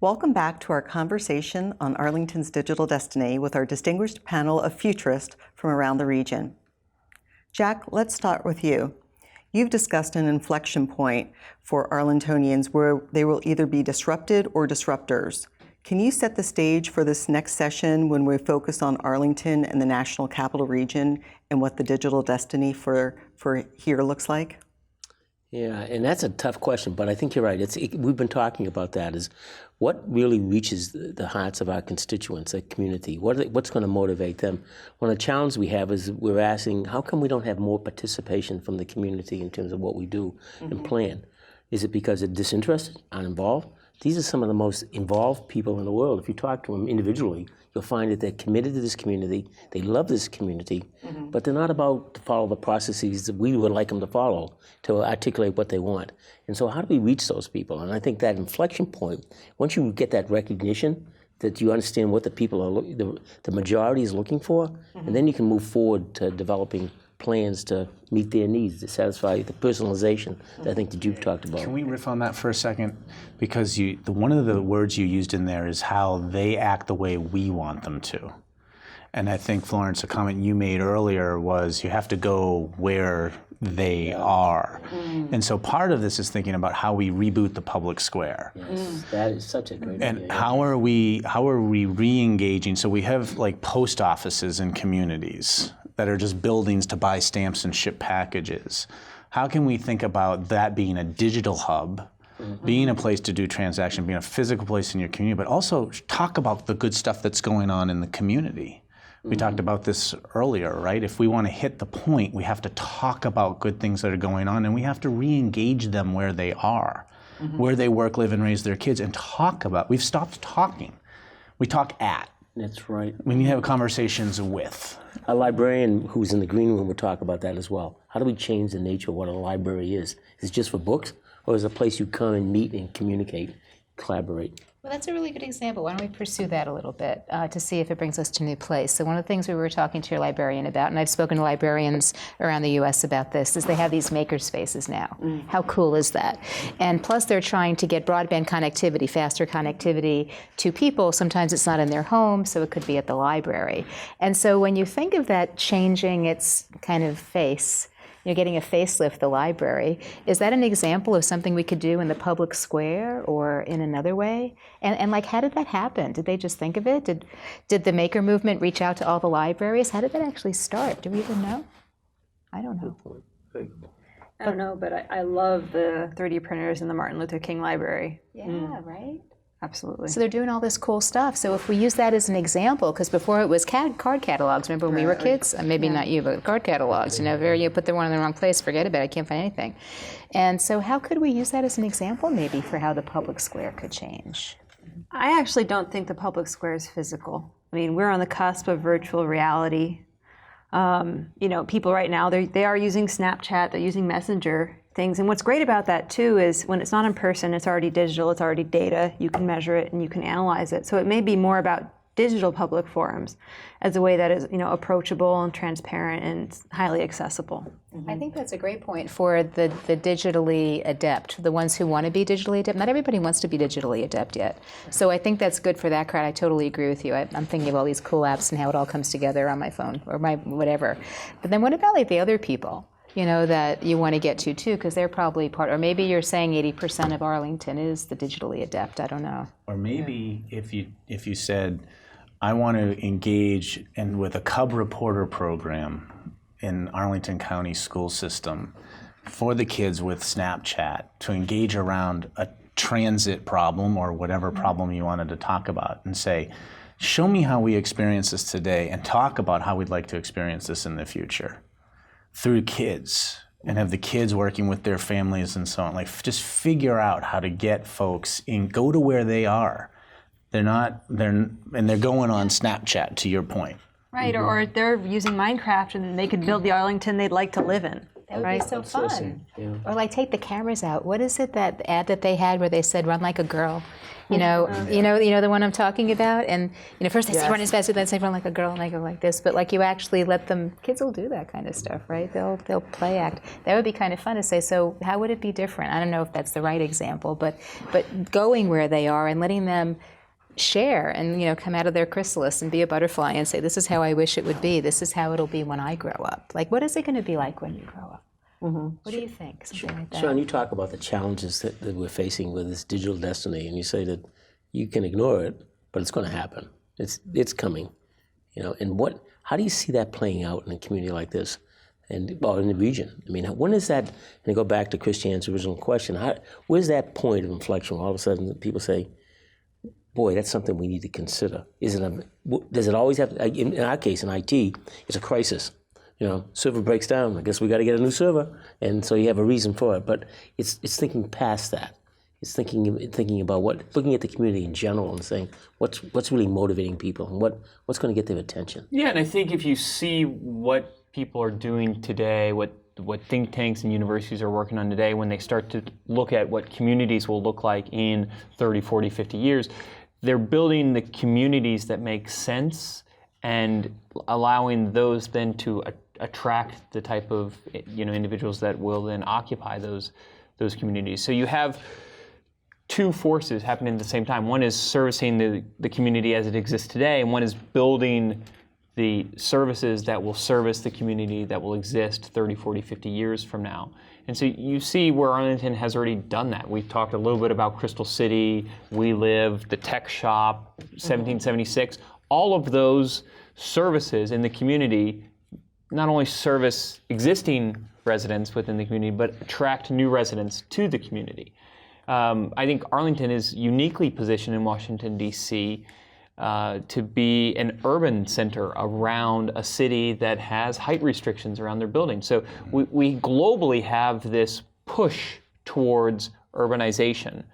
Welcome back to our conversation on Arlington's digital destiny with our distinguished panel of futurists from around the region. Jack, let's start with you. You've discussed an inflection point for Arlingtonians where they will either be disrupted or disruptors. Can you set the stage for this next session when we focus on Arlington and the National Capital Region and what the digital destiny for here looks like? Yeah, and that's a tough question, but I think you're right. We've been talking about that, is what really reaches the hearts of our constituents, the community? What's going to motivate them? One of the challenges we have is we're asking, how come we don't have more participation from the community in terms of what we do and plan? Is it because they're disinterested, uninvolved? These are some of the most involved people in the world. If you talk to them individually, you'll find that they're committed to this community, they love this community, but they're not about to follow the processes that we would like them to follow to articulate what they want. And so how do we reach those people? And I think that inflection point, once you get that recognition, that you understand what the people are, the majority is looking for, and then you can move forward to developing plans to meet their needs, to satisfy the personalization that I think that you've talked about. Can we riff on that for a second? Because one of the words you used in there is how they act the way we want them to. And I think, Florence, a comment you made earlier was you have to go where they are. And so part of this is thinking about how we reboot the public square. Yes, that is such a great idea. And how are we re-engaging? So we have like post offices in communities that are just buildings to buy stamps and ship packages. How can we think about that being a digital hub, being a place to do transaction, being a physical place in your community, but also talk about the good stuff that's going on in the community? We talked about this earlier, right? If we want to hit the point, we have to talk about good things that are going on, and we have to re-engage them where they are, where they work, live, and raise their kids, and talk about. We've stopped talking. We talk at. That's right. We need to have conversations with. A librarian who's in the green room will talk about that as well. How do we change the nature of what a library is? Is it just for books, or is it a place you come and meet and communicate, collaborate? Well, that's a really good example. Why don't we pursue that a little bit to see if it brings us to a new place? So one of the things we were talking to your librarian about, and I've spoken to librarians around the U.S. about this, is they have these maker spaces now. How cool is that? And plus they're trying to get broadband connectivity, faster connectivity to people. Sometimes it's not in their home, so it could be at the library. And so when you think of that changing its kind of face, you're getting a facelift, the library. Is that an example of something we could do in the public square or in another way? And like, how did that happen? Did they just think of it? Did the maker movement reach out to all the libraries? How did that actually start? Do we even know? I don't know. I don't know, but I love the 3D printers in the Martin Luther King Library. Yeah, right? Absolutely. So they're doing all this cool stuff. So if we use that as an example, because before it was card catalogs, remember when we were kids? Maybe not you, but card catalogs. You put the one in the wrong place, forget about it, I can't find anything. And so how could we use that as an example maybe for how the public square could change? I actually don't think the public square is physical. I mean, we're on the cusp of virtual reality. People right now, they are using Snapchat, they're using Messenger things. And what's great about that too is when it's not in person, it's already digital, it's already data, you can measure it and you can analyze it. So it may be more about digital public forums as a way that is, approachable and transparent and highly accessible. I think that's a great point for the digitally adept, the ones who want to be digitally adept. Not everybody wants to be digitally adept yet. So I think that's good for that crowd. I totally agree with you. I'm thinking of all these cool apps and how it all comes together on my phone or my whatever. But then what about like the other people? That you want to get to too, because they're probably part, or maybe you're saying 80% of Arlington is the digitally adept, I don't know. Or maybe if you said, I want to engage with a Cub Reporter program in Arlington County school system for the kids with Snapchat to engage around a transit problem or whatever problem you wanted to talk about and say, show me how we experience this today and talk about how we'd like to experience this in the future. Through kids, and have the kids working with their families and so on. Like, just figure out how to get folks in, go to where they are. They're going on Snapchat, to your point. Right, or they're using Minecraft and they could build the Arlington they'd like to live in. That would be so fun. Yeah. Or like take the cameras out. What is it, that ad that they had where they said "run like a girl"? You know the one I'm talking about. And first they say run as fast as, then say run like a girl, and I go like this. But like you actually let them. Kids will do that kind of stuff, right? They'll play act. That would be kind of fun to say. So how would it be different? I don't know if that's the right example, but going where they are and letting them share and come out of their chrysalis and be a butterfly and say, this is how I wish it would be. This is how it'll be when I grow up. Like, what is it going to be like when you grow up? What do you think? Something like that. Sean, you talk about the challenges that we're facing with this digital destiny, and you say that you can ignore it, but it's going to happen. It's coming, And how do you see that playing out in a community like this, and in the region? I mean, when is that? And I go back to Kristanne's original question. Where's that point of inflection? Where all of a sudden, people say, "Boy, that's something we need to consider." Does it always have to? In our case, in IT, it's a crisis. Server breaks down. I guess we got to get a new server, and so you have a reason for it. But it's thinking past that. It's thinking about looking at the community in general and saying what's really motivating people and what's going to get their attention. Yeah, and I think if you see what people are doing today, what think tanks and universities are working on today, when they start to look at what communities will look like in 30, 40, 50 years, they're building the communities that make sense and allowing those then to attract the type of individuals that will then occupy those communities. So you have two forces happening at the same time. One is servicing the community as it exists today, and one is building the services that will service the community that will exist 30, 40, 50 years from now. And so you see where Arlington has already done that. We've talked a little bit about Crystal City, We Live, the Tech Shop, 1776. All of those services in the community not only service existing residents within the community, but attract new residents to the community. I think Arlington is uniquely positioned in Washington, D.C., to be an urban center around a city that has height restrictions around their buildings. So we globally have this push towards urbanization.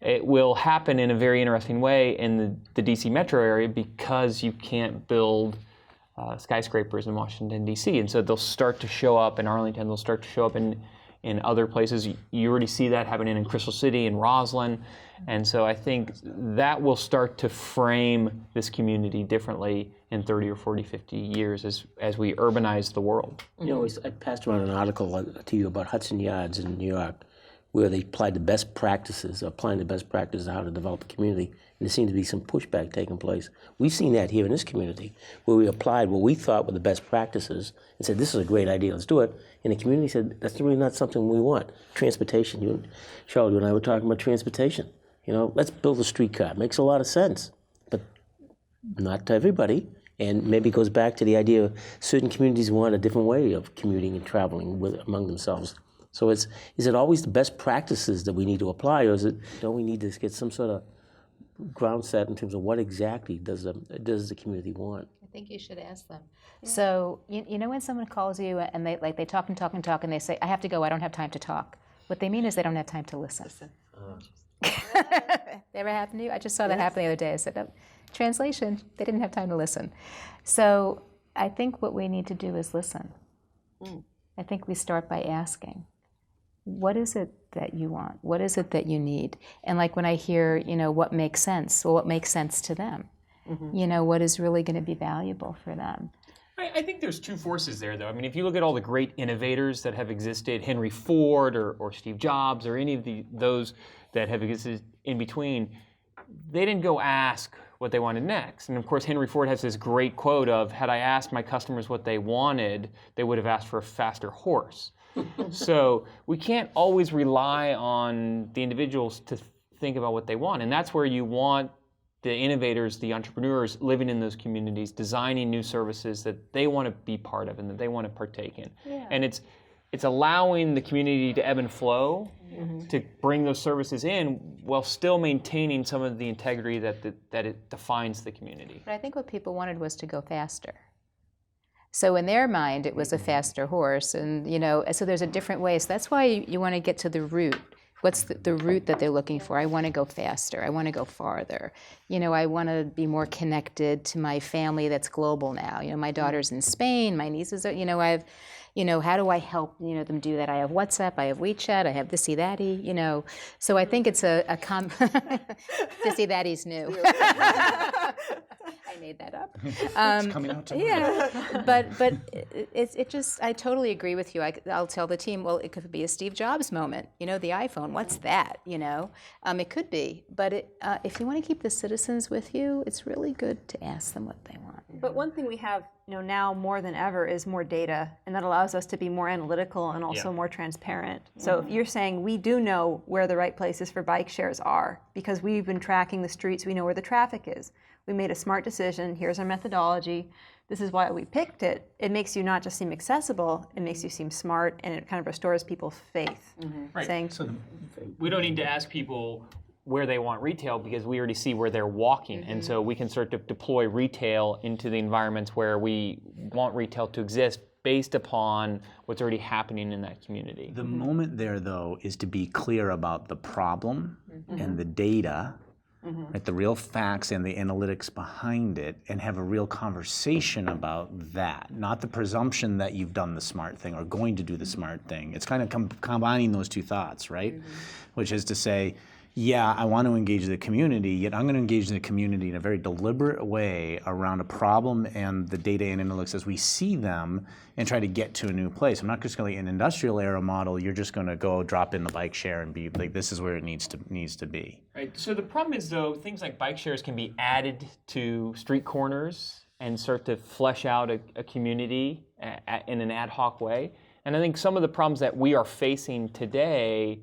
It will happen in a very interesting way in the D.C. metro area because you can't build skyscrapers in Washington, D.C. And so they'll start to show up in Arlington, they'll start to show up in other places. You already see that happening in Crystal City and Roslyn. And so I think that will start to frame this community differently in 30 or 40, 50 years as we urbanize the world. I passed around an article to you about Hudson Yards in New York, where they applied the best practices, applying the best practices on how to develop a community, and there seemed to be some pushback taking place. We've seen that here in this community, where we applied what we thought were the best practices and said, this is a great idea, let's do it. And the community said, that's really not something we want. Transportation, Charlotte, you and I were talking about transportation. Let's build a streetcar. It makes a lot of sense, but not to everybody. And maybe it goes back to the idea of certain communities want a different way of commuting and traveling among themselves. So is it always the best practices that we need to apply, or don't we need to get some sort of ground set in terms of what exactly does the community want? I think you should ask them. Yeah. So when someone calls you and they talk and talk and talk and they say, I have to go, I don't have time to talk. What they mean is they don't have time to listen. Ever happened to you? I just saw that happen the other day. I said, oh, translation, they didn't have time to listen. So I think what we need to do is listen. I think we start by asking, what is it that you want? What is it that you need? And like when I hear, what makes sense, well, what makes sense to them? What is really going to be valuable for them? I think there's two forces there, though. I mean, if you look at all the great innovators that have existed, Henry Ford or Steve Jobs or any of those that have existed in between, they didn't go ask what they wanted next. And of course, Henry Ford has this great quote of, had I asked my customers what they wanted, they would have asked for a faster horse. So we can't always rely on the individuals to think about what they want. And that's where you want the innovators, the entrepreneurs living in those communities, designing new services that they want to be part of and that they want to partake in. Yeah. And it's allowing the community to ebb and flow, to bring those services in while still maintaining some of the integrity that it defines the community. But I think what people wanted was to go faster. So in their mind, it was a faster horse, and so there's a different way. So that's why you want to get to the root. What's the root that they're looking for? I want to go faster. I want to go farther. I want to be more connected to my family that's global now. My daughter's in Spain. My nieces are, How do I help, them do that? I have WhatsApp, I have WeChat, I have thisy thatty, So I think it's thisy thatty's new. I made that up. It's coming out tomorrow. Yeah, but it just, I totally agree with you. I'll tell the team, well, it could be a Steve Jobs moment. The iPhone, what's that? It could be. But if you want to keep the citizens with you, it's really good to ask them what they want. But one thing we have now more than ever is more data, and that allows us to be more analytical and also more transparent. So if you're saying we do know where the right places for bike shares are because we've been tracking the streets, we know where the traffic is. We made a smart decision. Here's our methodology. This is why we picked it. It makes you not just seem accessible, it makes you seem smart, and it kind of restores people's faith. Right. Saying, We don't need to ask people where they want retail because we already see where they're walking. And so we can start to deploy retail into the environments where we want retail to exist based upon what's already happening in that community. The moment there, though, is to be clear about the problem and the data, right, the real facts and the analytics behind it, and have a real conversation about that, not the presumption that you've done the smart thing or going to do the smart thing. It's kind of combining those two thoughts, right? Which is to say, yeah, I want to engage the community, yet I'm going to engage the community in a very deliberate way around a problem and the data and analytics as we see them and try to get to a new place. I'm not just going to, an industrial era model, you're just going to go drop in the bike share and be like, this is where it needs to be. Right. So the problem is, though, things like bike shares can be added to street corners and start to flesh out a community in an ad hoc way. And I think some of the problems that we are facing today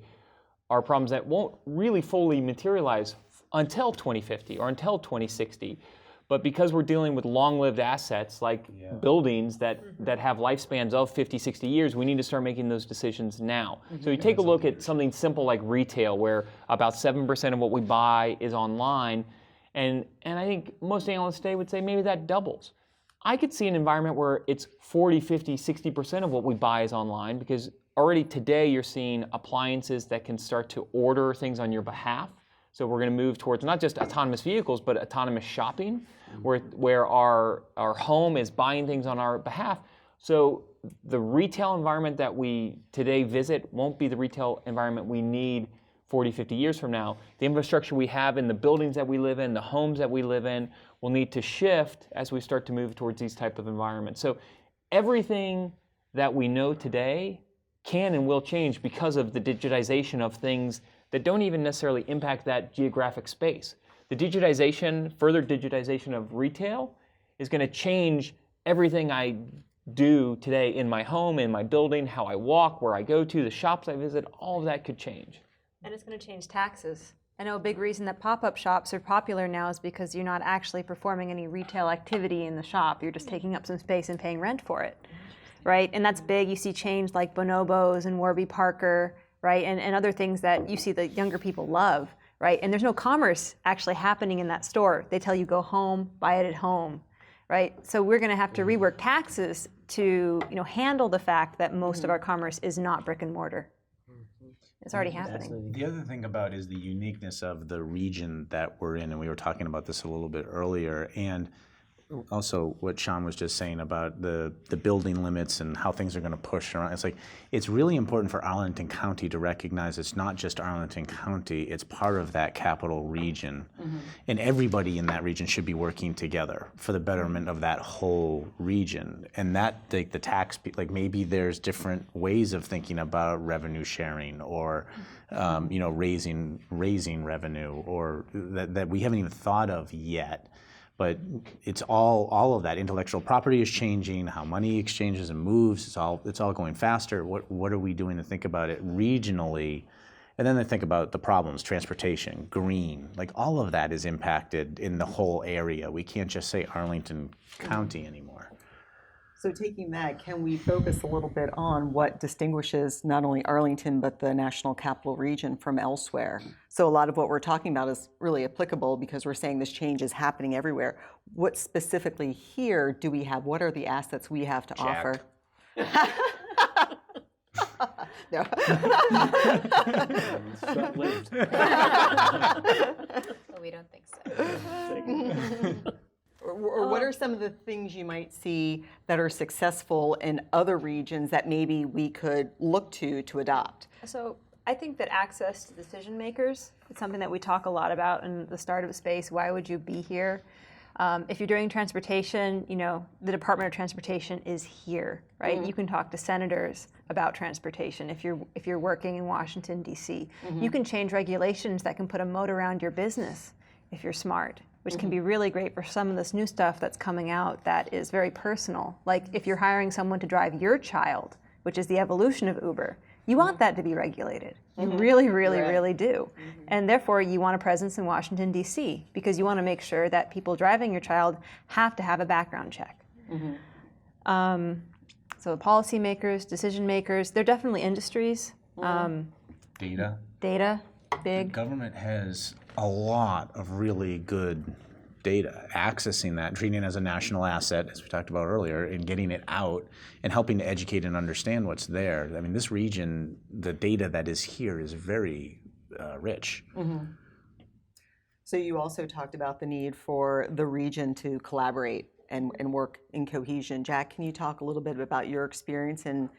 are problems that won't really fully materialize until 2050 or until 2060. But because we're dealing with long-lived assets like buildings that have lifespans of 50, 60 years, we need to start making those decisions now. So you take a look at something simple like retail, where about 7% of what we buy is online, and I think most analysts today would say maybe that doubles. I could see an environment where it's 40, 50, 60% of what we buy is online, because already today you're seeing appliances that can start to order things on your behalf. So we're going to move towards not just autonomous vehicles, but autonomous shopping, where our home is buying things on our behalf. So the retail environment that we today visit won't be the retail environment we need 40, 50 years from now. The infrastructure we have in the buildings that we live in, the homes that we live in, will need to shift as we start to move towards these type of environments. So everything that we know today can and will change because of the digitization of things that don't even necessarily impact that geographic space. The digitization, further digitization of retail, is going to change everything I do today in my home, in my building, how I walk, where I go to, the shops I visit. All of that could change. and it's going to change taxes. I know a big reason that pop-up shops are popular now is because you're not actually performing any retail activity in the shop. You're just taking up some space and paying rent for it, right? And that's big. You see chains like Bonobos and Warby Parker, right? And other things that you see the younger people love, right? And there's no commerce actually happening in that store. They tell you go home, buy it at home, right? So we're going to have to rework taxes to, handle the fact that most of our commerce is not brick and mortar. It's already happening. The other thing about is the uniqueness of the region that we're in, and we were talking about this a little bit earlier, and also what Sean was just saying about the building limits and how things are going to push around. It's like, it's really important for Arlington County to recognize it's not just Arlington County, it's part of that capital region. Mm-hmm. And everybody in that region should be working together for the betterment of that whole region. And that, like the tax, like maybe there's different ways of thinking about revenue sharing or, raising revenue, or that we haven't even thought of yet. But it's all of that. Intellectual property is changing, how money exchanges and moves, it's all going faster. What are we doing to think about it regionally? And then they think about the problems, transportation, green, like all of that is impacted in the whole area. We can't just say Arlington County anymore. So taking that, can we focus a little bit on what distinguishes not only Arlington, but the National Capital Region from elsewhere? So a lot of what we're talking about is really applicable because we're saying this change is happening everywhere. What specifically here do we have? What are the assets we have to offer? No. Short-lived. Well, we don't think so. Or what are some some of the things you might see that are successful in other regions that maybe we could look to adopt? So I think that access to decision makers is something that we talk a lot about in the startup space. Why would you be here? If you're doing transportation, the Department of Transportation is here, right? You can talk to senators about transportation. If you're working in Washington, D.C., you can change regulations that can put a moat around your business if you're smart, which can be really great for some of this new stuff that's coming out that is very personal. Like if you're hiring someone to drive your child, which is the evolution of Uber, you want that to be regulated. You really, really, really do. And therefore, you want a presence in Washington, D.C., because you want to make sure that people driving your child have to have a background check. So policymakers, decision makers, they're definitely industries. Data. Data, big. The government has a lot of really good data, accessing that, treating it as a national asset, as we talked about earlier, and getting it out and helping to educate and understand what's there. I mean, this region, the data that is here is very rich. So you also talked about the need for the region to collaborate and work in cohesion. Jack, can you talk a little bit about your experience in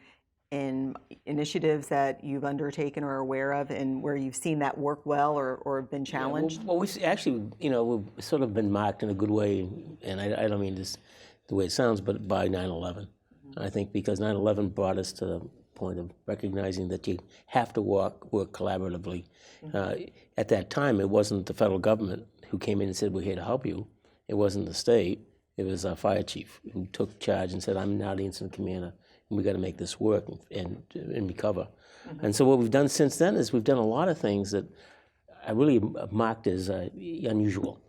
initiatives that you've undertaken or are aware of and where you've seen that work well or been challenged? Well, we actually, we've sort of been marked in a good way, and I don't mean this the way it sounds, but by 9/11. I think because 9/11 brought us to the point of recognizing that you have to work collaboratively. At that time, it wasn't the federal government who came in and said, we're here to help you. It wasn't the state. It was our fire chief who took charge and said, I'm now the incident commander. We got to make this work and recover. And so what we've done since then is we've done a lot of things that I really marked as unusual.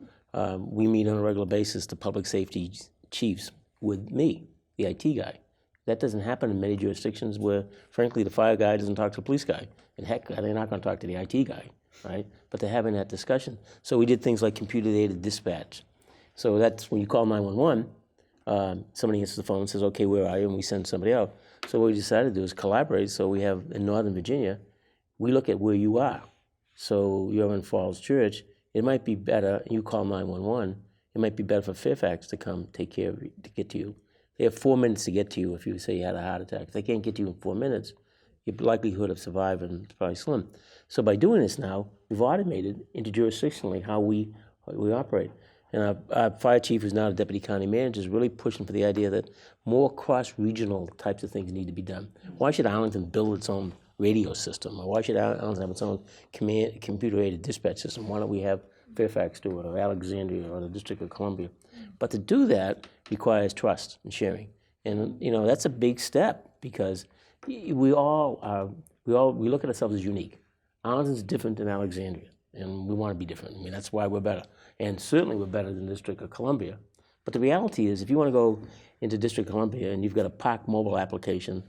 We meet on a regular basis, the public safety chiefs, with me, the IT guy. That doesn't happen in many jurisdictions where, frankly, the fire guy doesn't talk to the police guy. And heck, they're not going to talk to the IT guy, right? But they're having that discussion. So we did things like computer-aided dispatch. So that's when you call 911, somebody answers the phone and says, okay, where are you? And we send somebody out. So what we decided to do is collaborate. So we have in Northern Virginia, we look at where you are. So you're in Falls Church. It might be better, you call 911, it might be better for Fairfax to come take care of you, to get to you. They have 4 minutes to get to you if you say you had a heart attack. If they can't get to you in 4 minutes, your likelihood of surviving is probably slim. So by doing this now, we've automated interjurisdictionally how we operate. And our fire chief, who's now the deputy county manager, is really pushing for the idea that more cross-regional types of things need to be done. Why should Arlington build its own radio system? Or why should Arlington have its own computer-aided dispatch system? Why don't we have Fairfax do it, or Alexandria, or the District of Columbia? But to do that requires trust and sharing. And that's a big step because we look at ourselves as unique. Arlington's different than Alexandria, and we want to be different. I mean, that's why we're better. And certainly we're better than the District of Columbia. But the reality is, if you want to go into District of Columbia and you've got a Park Mobile application,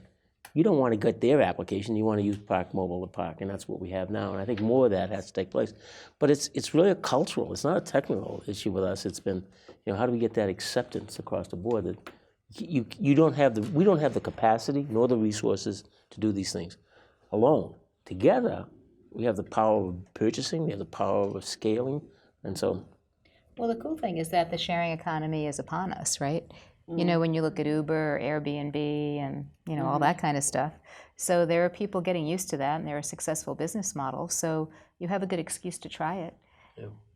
you don't want to get their application, you want to use Park Mobile to park, and that's what we have now. And I think more of that has to take place. But it's really a cultural, it's not a technical issue with us. It's been, how do we get that acceptance across the board that we don't have the capacity nor the resources to do these things alone. Together, we have the power of purchasing, we have the power of scaling, and so. Well, the cool thing is that the sharing economy is upon us, right? When you look at Uber or Airbnb and, all that kind of stuff. So there are people getting used to that, and they're a successful business model. So you have a good excuse to try it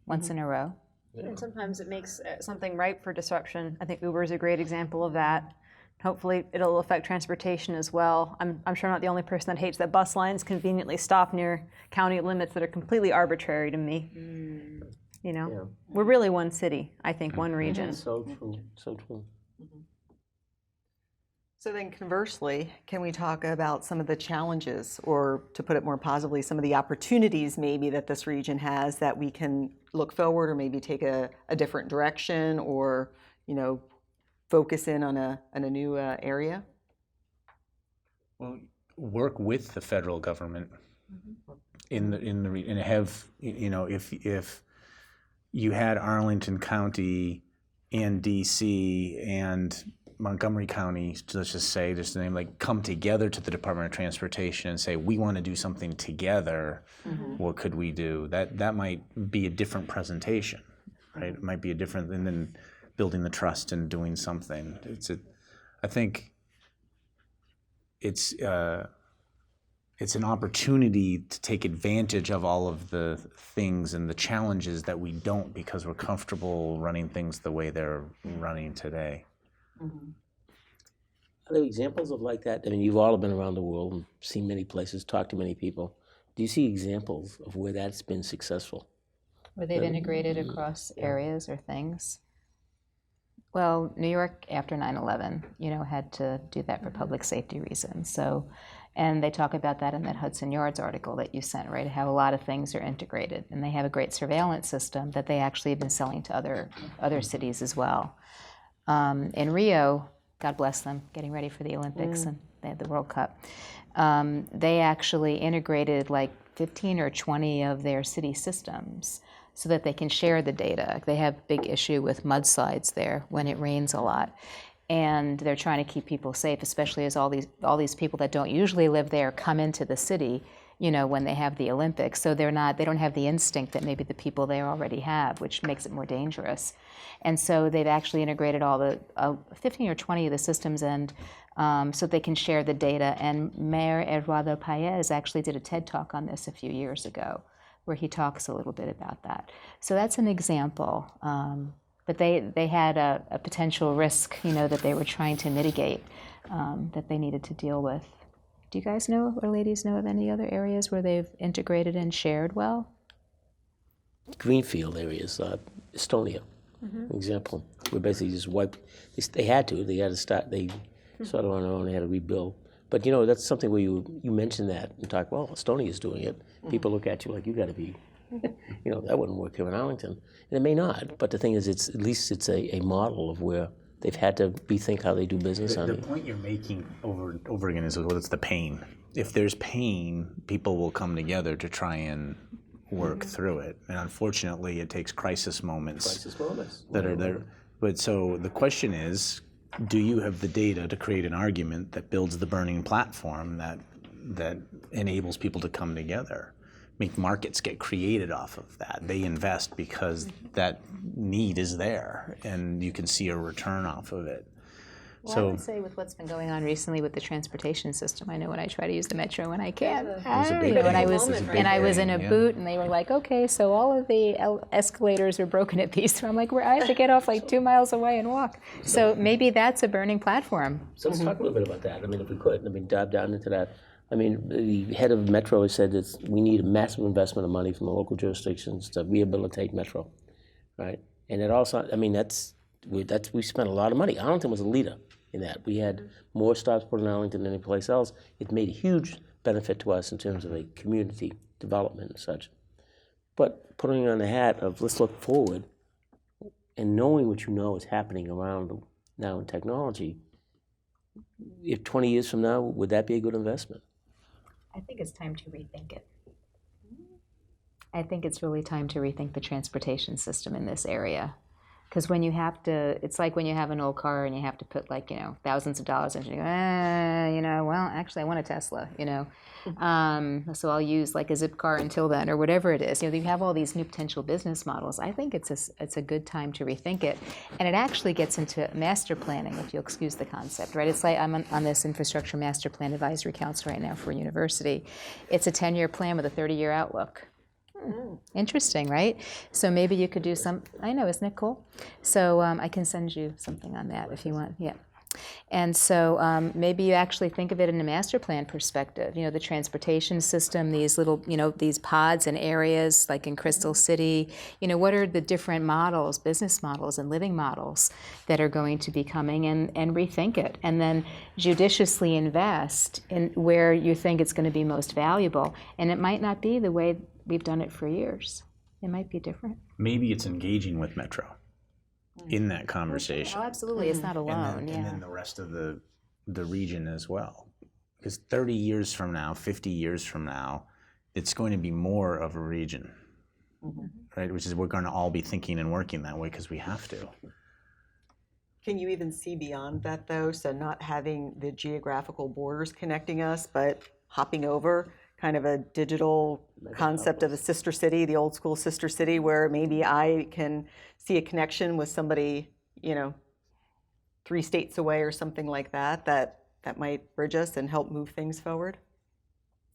once in a row. And sometimes it makes something ripe for disruption. I think Uber is a great example of that. Hopefully it'll affect transportation as well. I'm sure I'm not the only person that hates that bus lines conveniently stop near county limits that are completely arbitrary to me. We're really one city, I think, one region. So true, so true. So then conversely, can we talk about some of the challenges, or to put it more positively, some of the opportunities maybe that this region has that we can look forward or maybe take a different direction, or, focus in on a new area? Well, work with the federal government in the and have, if you had Arlington County and DC and Montgomery County, let's just say, just the name, come together to the Department of Transportation and say, we want to do something together. What could we do? That might be a different presentation, right? It might be a different, and then building the trust and doing something. I think it's an opportunity to take advantage of all of the things and the challenges that we don't because we're comfortable running things the way they're running today. Mm-hmm. Are there examples of like that? I mean, you've all been around the world and seen many places, talked to many people. Do you see examples of where that's been successful? Where they've integrated across areas or things? Well, New York after 9/11, had to do that for public safety reasons. So, and they talk about that in that Hudson Yards article that you sent, right? How a lot of things are integrated, and they have a great surveillance system that they actually have been selling to other cities as well. In Rio, God bless them, getting ready for the Olympics, and they had the World Cup. They actually integrated like 15 or 20 of their city systems so that they can share the data. They have a big issue with mudslides there when it rains a lot. And they're trying to keep people safe, especially as all these people that don't usually live there come into the city, when they have the Olympics. So they don't have the instinct that maybe the people there already have, which makes it more dangerous. And so they've actually integrated all the 15 or 20 of the systems, and so they can share the data. And Mayor Eduardo Paez actually did a TED Talk on this a few years ago, where he talks a little bit about that. So that's an example. But they had a potential risk, that they were trying to mitigate, that they needed to deal with. Do you guys know, or ladies know, of any other areas where they've integrated and shared well? Greenfield areas, Estonia, example. We basically just wiped. They had to start. They sort of on their own. They had to rebuild. But that's something where you mention that and talk. Well, Estonia's doing it. People look at you like you got to be. That wouldn't work here in Arlington. And it may not, but the thing is, at least it's a model of where they've had to rethink how they do business. The point you're making over and over again is, well, it's the pain. If there's pain, people will come together to try and work through it. And unfortunately, it takes crisis moments that are there. But so the question is, do you have the data to create an argument that builds the burning platform that enables people to come together? Make markets get created off of that. They invest because that need is there, and you can see a return off of it. Well, So I would say with what's been going on recently with the transportation system, I know when I try to use the metro when I can. And I was in a boot, and they were like, okay, so all of the escalators are broken at these. So I'm like, I have to get off like 2 miles away and walk. So maybe that's a burning platform. So let's talk a little bit about that. I mean, if we could, dive down into that. I mean, the head of Metro has said that we need a massive investment of money from the local jurisdictions to rehabilitate Metro, right? And it also, we spent a lot of money. Arlington was a leader in that. We had more stops put in Arlington than any place else. It made a huge benefit to us in terms of a community development and such. But putting on the hat of let's look forward and knowing what is happening around now in technology, if 20 years from now, would that be a good investment? I think it's time to rethink it. I think it's really time to rethink the transportation system in this area. Because when you have to, it's like when you have an old car and you have to put thousands of dollars into it. You go, well, actually I want a Tesla, so I'll use like a zip car until then, or whatever it is. You have all these new potential business models. I think it's a good time to rethink it. And it actually gets into master planning, if you'll excuse the concept, right? It's like I'm on this infrastructure master plan advisory council right now for a university. It's a 10-year plan with a 30-year outlook. Interesting, right? So maybe you could do I know, isn't it cool? So I can send you something on that if you want, yeah. And so maybe you actually think of it in a master plan perspective. The transportation system, these little, these pods and areas like in Crystal City, what are the different models, business models and living models that are going to be coming, and rethink it. And then judiciously invest in where you think it's going to be most valuable. And it might not be the way we've done it for years. It might be different. maybe it's engaging with Metro in that conversation. Oh, absolutely. It's not alone. And then the rest of the region as well. Because 30 years from now, 50 years from now, it's going to be more of a region, right? Which is we're going to all be thinking and working that way because we have to. Can you even see beyond that, though? So not having the geographical borders connecting us, but hopping over, kind of a digital concept of a sister city, the old school sister city, where maybe I can see a connection with somebody 3 states away or something like that, that might bridge us and help move things forward?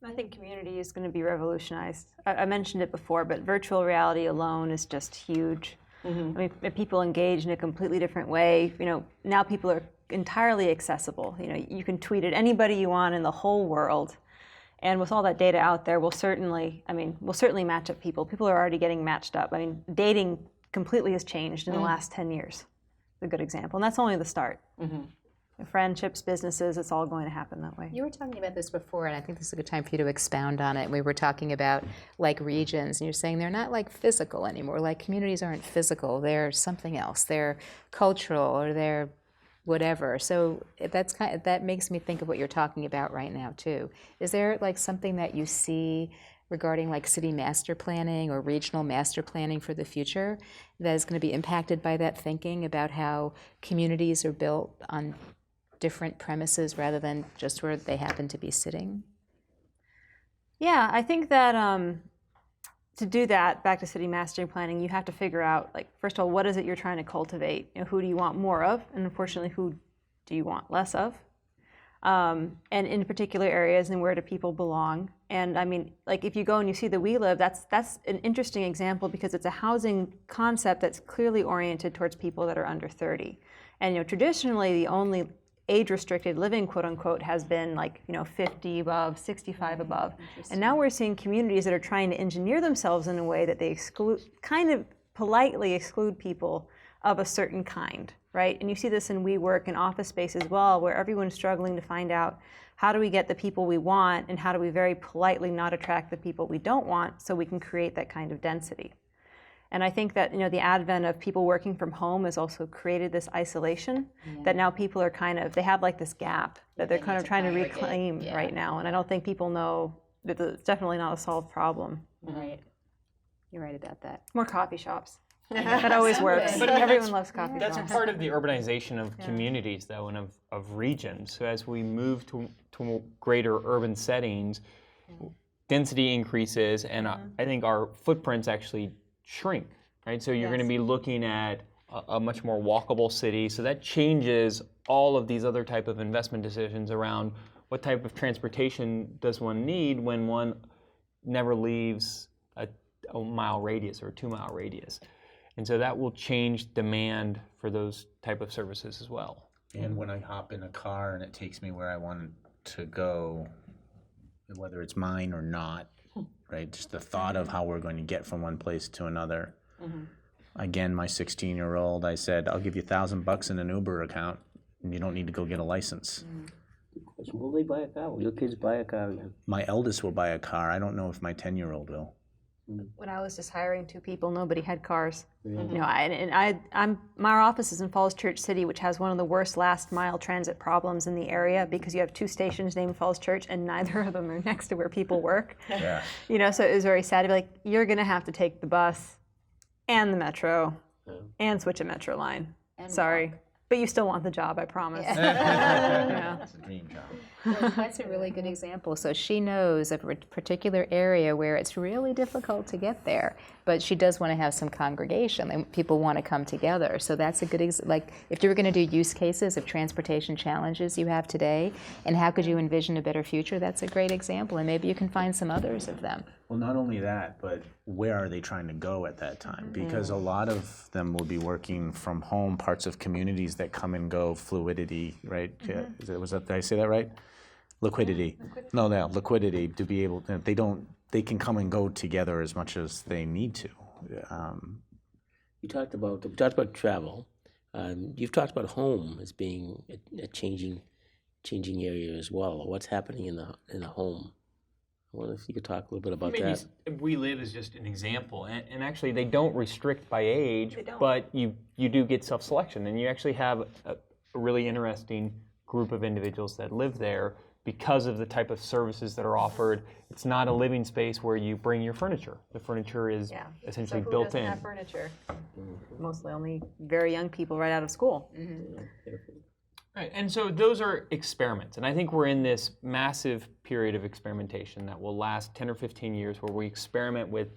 I think community is going to be revolutionized. I mentioned it before, but virtual reality alone is just huge. I mean, if people engage in a completely different way, now people are entirely accessible. You can tweet at anybody you want in the whole world. And with all that data out there, we'll certainly match up people. People are already getting matched up. I mean, dating completely has changed in the last 10 years. It's a good example. And that's only the start. Friendships, businesses, it's all going to happen that way. You were talking about this before, and I think this is a good time for you to expound on it. We were talking about regions, and you're saying they're not physical anymore. Communities aren't physical; they're something else. They're cultural, or they're whatever. So that makes me think of what you're talking about right now too. Is there something that you see regarding city master planning or regional master planning for the future that is going to be impacted by that thinking about how communities are built on different premises rather than just where they happen to be sitting? Yeah, I think that to do that, back to city master planning, you have to figure out, first of all, what is it you're trying to cultivate? Who do you want more of? And unfortunately, who do you want less of? And in particular areas, and where do people belong? And I mean, if you go and you see the We Live, that's an interesting example because it's a housing concept that's clearly oriented towards people that are under 30. And traditionally, the only age-restricted living, quote unquote, has been 50 above, 65 above. And now we're seeing communities that are trying to engineer themselves in a way that they politely exclude people of a certain kind, right? And you see this in WeWork and office space as well, where everyone's struggling to find out how do we get the people we want and how do we very politely not attract the people we don't want so we can create that kind of density. And I think that the advent of people working from home has also created this isolation that now people are they have this gap that they're kind of trying to reclaim right now. And I don't think people know that it's definitely not a solved problem. Right. You're right about that. More coffee shops. That always works. But Everyone loves coffee That's shops. a part of the urbanization of communities, though, and of regions. So as we move to greater urban settings, density increases, and I think our footprints actually shrink, right? So you're going to be looking at a much more walkable city. So that changes all of these other type of investment decisions around what type of transportation does one need when one never leaves a mile radius or a 2 mile radius. And so that will change demand for those type of services as well. And when I hop in a car and it takes me where I want to go, whether it's mine or not, right? Just the thought of how we're going to get from one place to another. Again, my 16-year-old, I said, I'll give you $1,000 in an Uber account, and you don't need to go get a license. Will they buy a car? Will your kids buy a car again? My eldest will buy a car. I don't know if my 10-year-old will. When I was just hiring 2 people, nobody had cars. My office is in Falls Church City, which has one of the worst last mile transit problems in the area because you have 2 stations named Falls Church and neither of them are next to where people work. So it was very sad to be you're going to have to take the bus and the metro and switch a metro line. Sorry. But you still want the job, I promise. It's a dream job. Well, that's a really good example. So she knows of a particular area where it's really difficult to get there, but she does want to have some congregation, and people want to come together. So that's a good if you were going to do use cases of transportation challenges you have today, and how could you envision a better future, that's a great example, and maybe you can find some others of them. Well, not only that, but where are they trying to go at that time? Because a lot of them will be working from home, parts of communities that come and go, fluidity, right? Did I say that right? Liquidity. No, liquidity, to be able to, they can come and go together as much as they need to. We talked about travel. You've talked about home as being a changing area as well. What's happening in the home? I wonder if you could talk a little bit about that. We Live is just an example, and actually they don't restrict by age, but you do get self-selection, and you actually have a really interesting group of individuals that live there because of the type of services that are offered. It's not a living space where you bring your furniture. The furniture is essentially who built doesn't in. have furniture? Mostly only very young people right out of school. Right, and so those are experiments, and I think we're in this massive period of experimentation that will last 10 or 15 years where we experiment with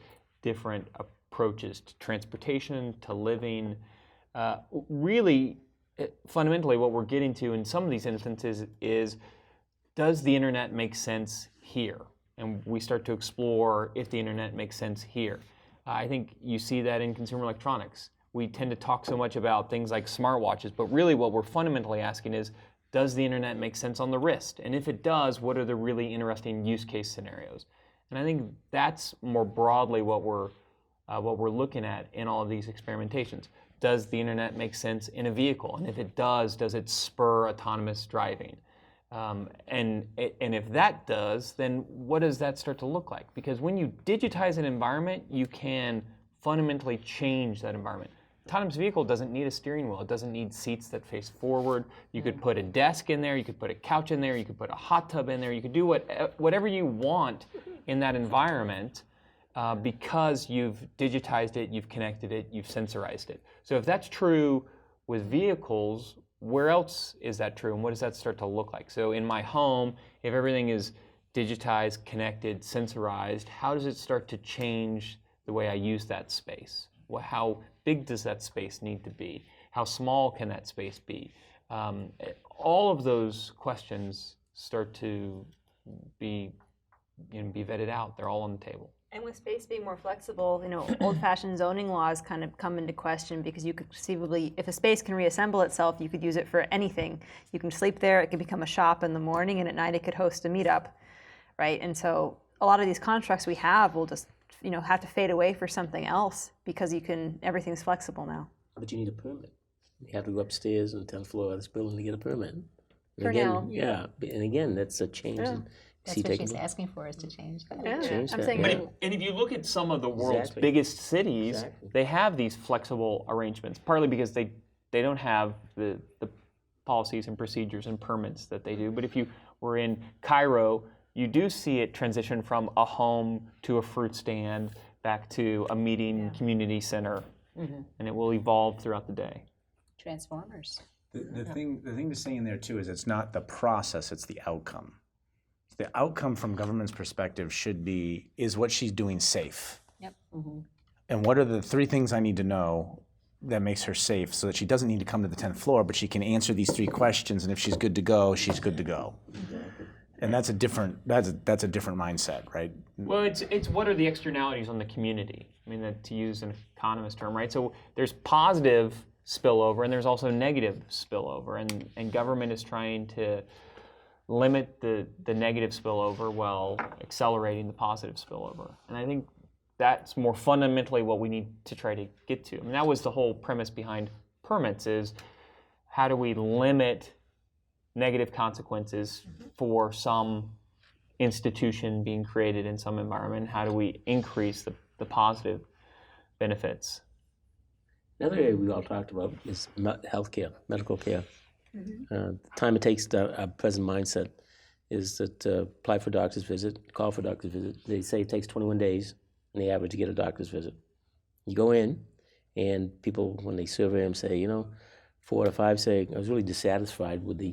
different approaches to transportation, to living, Really, fundamentally, what we're getting to in some of these instances is, does the internet make sense here? And we start to explore if the internet makes sense here. I think you see that in consumer electronics. We tend to talk so much about things like smartwatches, but really what we're fundamentally asking is, does the internet make sense on the wrist? And if it does, what are the really interesting use case scenarios? And I think that's more broadly what we're looking at in all of these experimentations. Does the internet make sense in a vehicle? And if it does it spur autonomous driving? And if that does, then what does that start to look like? Because when you digitize an environment, you can fundamentally change that environment. Autonomous vehicle doesn't need a steering wheel. It doesn't need seats that face forward. You could put a desk in there. You could put a couch in there. You could put a hot tub in there. You could do whatever you want in that environment because you've digitized it, you've connected it, you've sensorized it. So if that's true with vehicles, where else is that true, and what does that start to look like? So in my home, if everything is digitized, connected, sensorized, how does it start to change the way I use that space? How big does that space need to be? How small can that space be? All of those questions start to be vetted out. They're all on the table. And with space being more flexible, old-fashioned zoning laws kind of come into question because you could conceivably, if a space can reassemble itself, you could use it for anything. You can sleep there, it could become a shop in the morning, and at night it could host a meetup, right? And so a lot of these constructs we have will just, have to fade away for something else because everything's flexible now. But you need a permit. You have to go upstairs on the 10th floor of this building to get a permit. For now. Yeah, and again, that's a change. Yeah. That's what she's asking for, is to change that. Yeah, Change I'm that, saying. yeah. And if you look at some of the world's Exactly. biggest cities, Exactly. they have these flexible arrangements, partly because they don't have the policies and procedures and permits that they do. But if you were in Cairo, you do see it transition from a home to a fruit stand back to a meeting community center, and it will evolve throughout the day. Transformers. The thing to say in there too is it's not the process, it's the outcome. The outcome from government's perspective should be, is what she's doing safe? Yep. And what are the 3 things I need to know that makes her safe so that she doesn't need to come to the 10th floor, but she can answer these 3 questions, and if she's good to go, she's good to go. And that's a different mindset, right? Well, it's what are the externalities on the community? I mean, to use an economist term, right? So there's positive spillover, and there's also negative spillover, and government is trying to limit the negative spillover while accelerating the positive spillover. And I think that's more fundamentally what we need to try to get to. I mean, that was the whole premise behind permits, is how do we limit negative consequences for some institution being created in some environment? How do we increase the positive benefits? Another area we all talked about is healthcare, medical care. The time it takes our present mindset is that apply for a doctor's visit, call for a doctor's visit. They say it takes 21 days on the average to get a doctor's visit. You go in, and people, when they survey them, say, 4 out of 5 say, I was really dissatisfied with the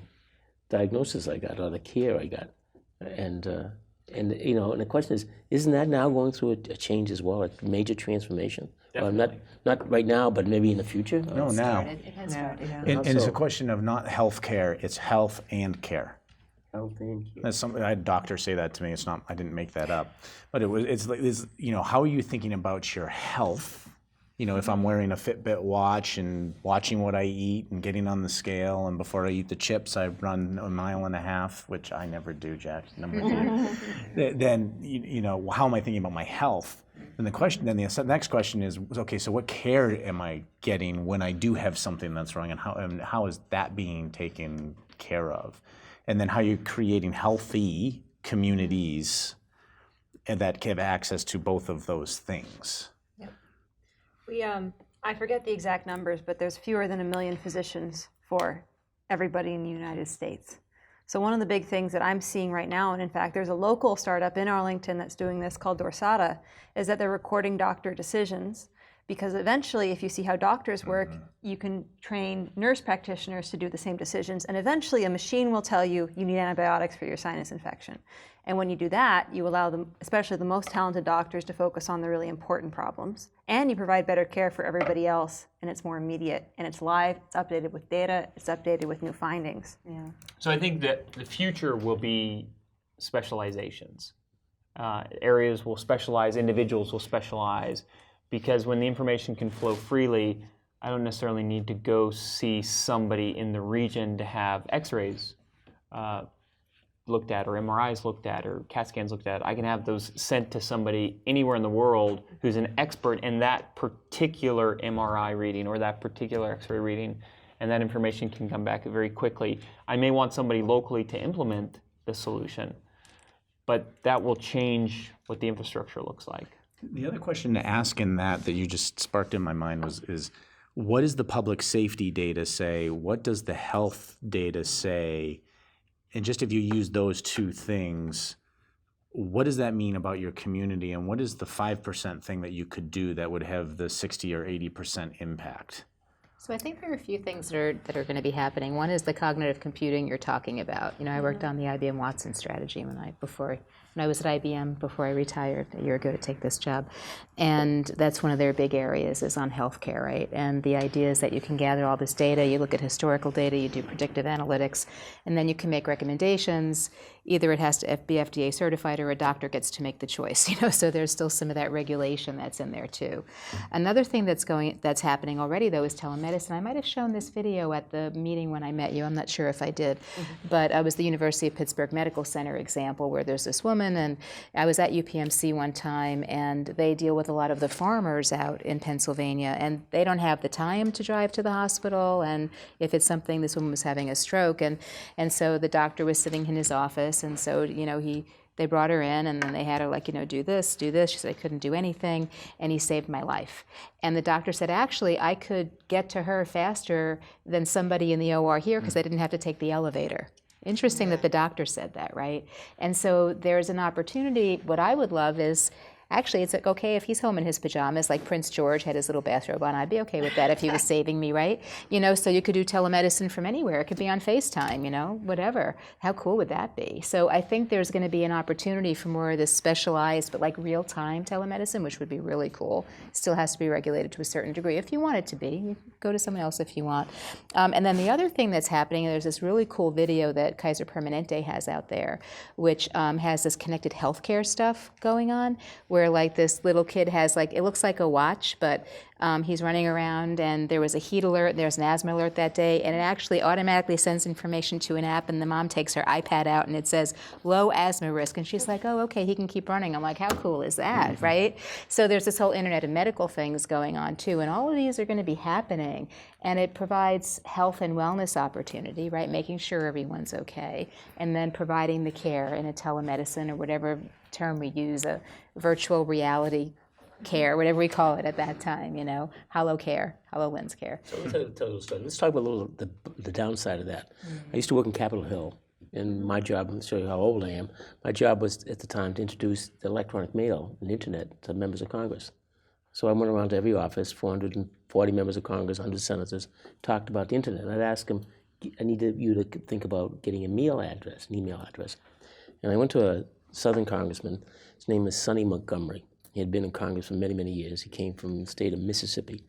diagnosis I got or the care I got. And the question is, isn't that now going through a change as well, a major transformation? Not right now, but maybe in the future? No, now. It has started. And it's a question of not health care, it's health and care. Oh, thank you. That's something I had a doctor say that to me. It's not, I didn't make that up. But it's how are you thinking about your health? If I'm wearing a Fitbit watch and watching what I eat and getting on the scale, and before I eat the chips, I run 1.5 miles, which I never do, Jack. Number 2. Then, how am I thinking about my health? And the next question is, okay, so what care am I getting when I do have something that's wrong, and how is that being taken care of? And then how you're creating healthy communities and that have access to both of those things. I forget the exact numbers, but there's fewer than 1 million physicians for everybody in the United States. So one of the big things that I'm seeing right now, and in fact, there's a local startup in Arlington that's doing this called Dorsata, is that they're recording doctor decisions Because eventually, if you see how doctors work, you can train nurse practitioners to do the same decisions. And eventually, a machine will tell you, you need antibiotics for your sinus infection. And when you do that, you allow them, especially the most talented doctors, to focus on the really important problems. And you provide better care for everybody else, and it's more immediate, and it's live, it's updated with data, it's updated with new findings. Yeah. So I think that the future will be specializations. Areas will specialize, individuals will specialize, because when the information can flow freely, I don't necessarily need to go see somebody in the region to have x-rays looked at, or MRIs looked at, or CAT scans looked at. I can have those sent to somebody anywhere in the world who's an expert in that particular MRI reading or that particular x-ray reading, and that information can come back very quickly. I may want somebody locally to implement the solution, but that will change what the infrastructure looks like. The other question to ask in that you just sparked in my mind is what does the public safety data say? What does the health data say? And just if you use those two things, what does that mean about your community? And what is the 5% thing that you could do that would have the 60 or 80% impact? So I think there are a few things that are going to be happening. One is the cognitive computing you're talking about. You know, I worked on the IBM Watson strategy when I was at IBM before I retired a year ago to take this job. And that's one of their big areas is on healthcare, right? And the idea is that you can gather all this data, you look at historical data, you do predictive analytics, and then you can make recommendations. Either it has to be FDA certified or a doctor gets to make the choice, you know, so there's still some of that regulation that's in there too. Another thing that's happening already though is telemedicine. I might have shown this video at the meeting when I met you, I'm not sure if I did, but I was the University of Pittsburgh Medical Center example where there's this woman, and I was at UPMC one time, and they deal with a lot of the farmers out in Pennsylvania, and they don't have the time to drive to the hospital, and if it's something, this woman was having a stroke, and so the doctor was sitting in his office, and so, you know, they brought her in, and then they had her, like, you know, do this. She said, I couldn't do anything, and he saved my life. And the doctor said, actually, I could get to her faster than somebody in the OR here because I didn't have to take the elevator. Interesting that the doctor said that, right? And so there's an opportunity. What I would love is, actually, it's like, okay, if he's home in his pajamas, like Prince George had his little bathrobe on, I'd be okay with that if he was saving me, right? You know, so you could do telemedicine from anywhere. It could be on FaceTime, you know, whatever. How cool would that be? So I think there's going to be an opportunity for more of this specialized, but like real-time telemedicine, which would be really cool. Still has to be regulated to a certain degree. If you want it to be, you go to someone else if you want. And then the other thing that's happening, there's this really cool video that Kaiser Permanente has out there, which has this connected healthcare stuff going on, where like this little kid has, like, it looks like a watch, but he's running around, and there was a heat alert, there's an asthma alert that day, and it actually automatically sends information to an app, and the mom takes her iPad out and it says low asthma risk, and she's like, oh, okay, he can keep running. I'm like, how cool is that, right? So there's this whole Internet of Medical things going on too, and all of these are going to be happening, and it provides health and wellness opportunity, right? Making sure everyone's okay, and then providing the care in a telemedicine or whatever term we use, a virtual reality care, whatever we call it at that time, you know, HoloLens care. So let's tell you a story. Let's talk about a little the downside of that. I used to work in Capitol Hill, and my job, I'll show you how old I am, my job was at the time to introduce the electronic mail and the internet to members of Congress. So I went around to every office, 440 members of Congress, 100 senators, talked about the internet. And I'd ask them, I need you to think about getting an email address. And I went to a Southern congressman. His name is Sonny Montgomery. He had been in Congress for many, many years. He came from the state of Mississippi.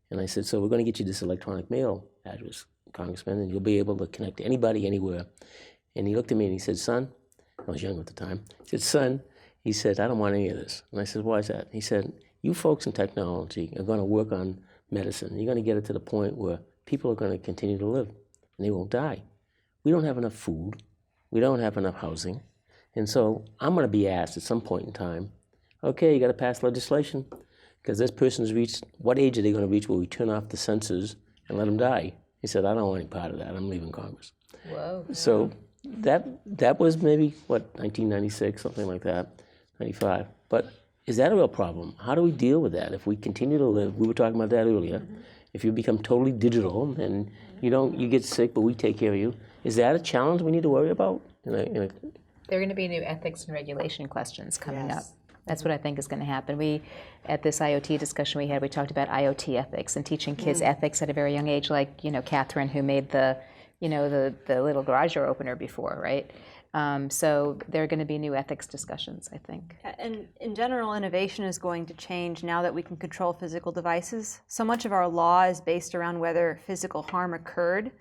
And I said, so we're going to get you this electronic mail address, Congressman, and you'll be able to connect to anybody, anywhere. And he looked at me and he said, son, I was young at the time. He said, son, he said, I don't want any of this. And I said, why is that? He said, you folks in technology are going to work on medicine. You're going to get it to the point where people are going to continue to live and they won't die. We don't have enough food. We don't have enough housing. And so I'm going to be asked at some point in time, okay, you got to pass legislation because this person's reached, what age are they going to reach where we turn off the sensors and let them die? He said, I don't want any part of that. I'm leaving Congress. Whoa. So that was maybe, 1996, something like that, 95. But is that a real problem? How do we deal with that? If we continue to live, we were talking about that earlier, if you become totally digital and you get sick, but we take care of you, is that a challenge we need to worry about? There are going to be new ethics and regulation questions coming up. That's what I think is going to happen. At this IoT discussion we talked about IoT ethics and teaching kids ethics at a very young age, like, Catherine, who made the little garage door opener before, right? So there are going to be new ethics discussions, I think. And in general, innovation is going to change now that we can control physical devices. So much of our law is based around whether physical harm occurred.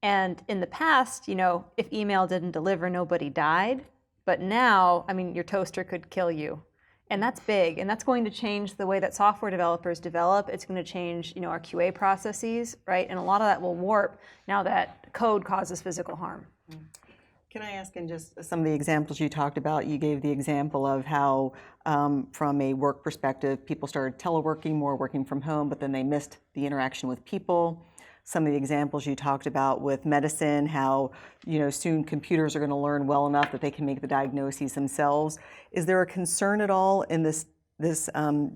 And in the past, if email didn't deliver, nobody died. But now, your toaster could kill you. And that's big. And that's going to change the way that software developers develop. It's going to change, our QA processes, right? And a lot of that will warp now that code causes physical harm. Can I ask, in just some of the examples you talked about, you gave the example of how, from a work perspective, people started teleworking more, working from home, but then they missed the interaction with people. Some of the examples you talked about with medicine, how soon computers are going to learn well enough that they can make the diagnoses themselves. Is there a concern at all in this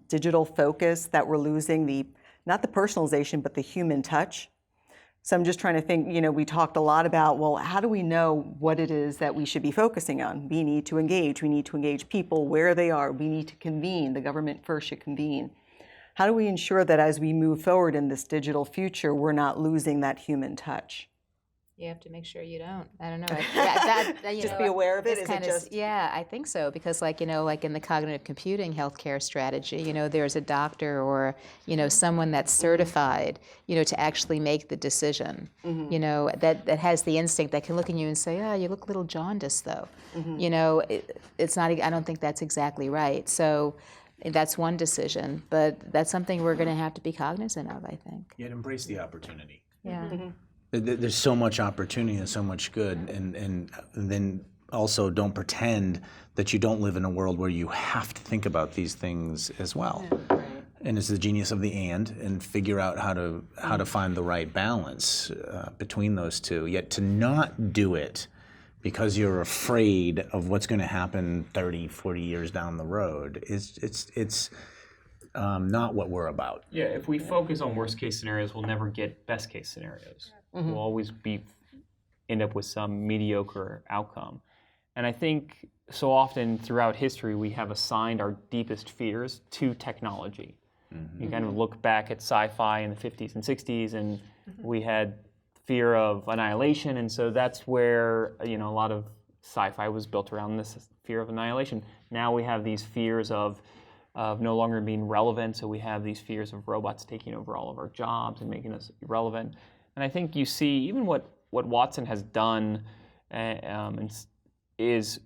digital focus that we're losing not the personalization, but the human touch? So I'm just trying to think, we talked a lot about, well, how do we know what it is that we should be focusing on? We need to engage. We need to engage people where they are. We need to convene. The government first should convene. How do we ensure that as we move forward in this digital future, we're not losing that human touch? You have to make sure you don't. I don't know. Just be aware of it? Is it just? Yeah, I think so. Because like in the cognitive computing healthcare strategy, there's a doctor or, someone that's certified, to actually make the decision, that has the instinct that can look at you and say, you look a little jaundiced though. It's not, I don't think that's exactly right. So that's one decision, but that's something we're going to have to be cognizant of, I think. Yet embrace the opportunity. Yeah. There's so much opportunity and so much good, and then also don't pretend that you don't live in a world where you have to think about these things as well. Yeah, right. And it's the genius of the and figure out how to find the right balance between those two. Yet to not do it because you're afraid of what's going to happen 30, 40 years down the road it's not what we're about. Yeah, if we focus on worst case scenarios, we'll never get best case scenarios. We'll always end up with some mediocre outcome. And I think so often throughout history, we have assigned our deepest fears to technology. You kind of look back at sci-fi in the 50s and 60s, and we had fear of annihilation, and so that's where a lot of sci-fi was built around this fear of annihilation. Now we have these fears of no longer being relevant, so we have these fears of robots taking over all of our jobs and making us irrelevant. And I think you see even what Watson has done is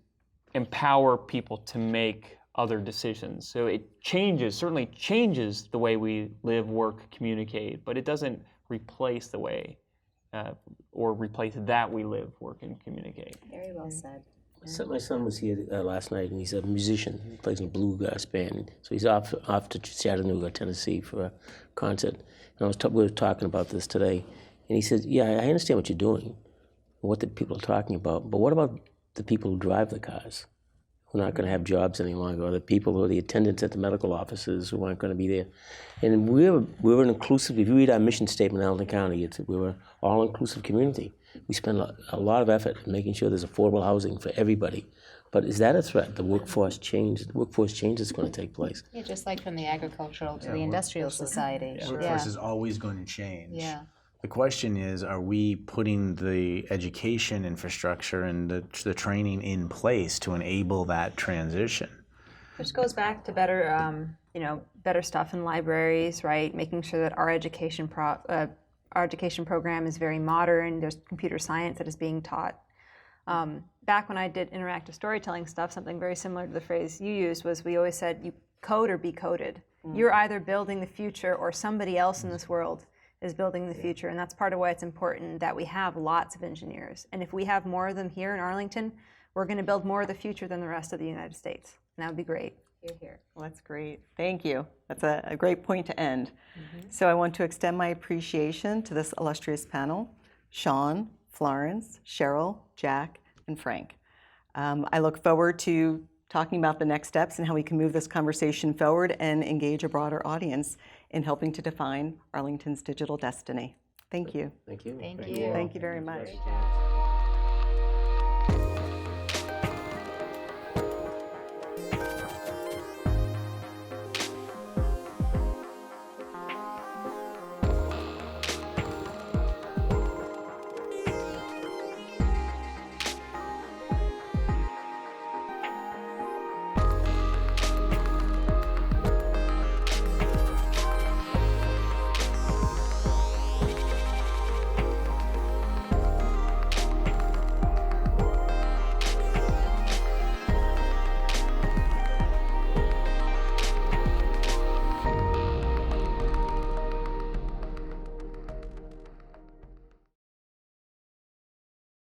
empower people to make other decisions. So it certainly changes the way we live, work, communicate, but it doesn't replace the way or replace that we live, work, and communicate. Very well said. So my son was here last night, and he's a musician. He plays in a bluegrass band. So he's off to Chattanooga, Tennessee for a concert. And we were talking about this today, and he said, "Yeah, I understand what you're doing, what the people are talking about, but what about the people who drive the cars? Who are not going to have jobs any longer, or the people who are the attendants at the medical offices who aren't going to be there?" And we're an inclusive. If you read our mission statement in Arlington County, we're an all-inclusive community. We spend a lot of effort in making sure there's affordable housing for everybody. But is that a threat? The workforce change is going to take place. Yeah, just like from the agricultural to the industrial society. Yeah, workforce is always going to change. Yeah. The question is, are we putting the education infrastructure and the training in place to enable that transition? Which goes back to better stuff in libraries, right? Making sure that our education program is very modern. There's computer science that is being taught. Back when I did interactive storytelling stuff, something very similar to the phrase you used was we always said, you code or be coded. You're either building the future or somebody else in this world is building the future. And that's part of why it's important that we have lots of engineers. And if we have more of them here in Arlington, we're going to build more of the future than the rest of the United States. And that would be great. Here. Well, that's great. Thank you. That's a great point to end. So I want to extend my appreciation to this illustrious panel, Sean, Florence, Cheryl, Jack, and Frank. I look forward to talking about the next steps and how we can move this conversation forward and engage a broader audience in helping to define Arlington's digital destiny. Thank you. Thank you. Thank you. Thank you very much.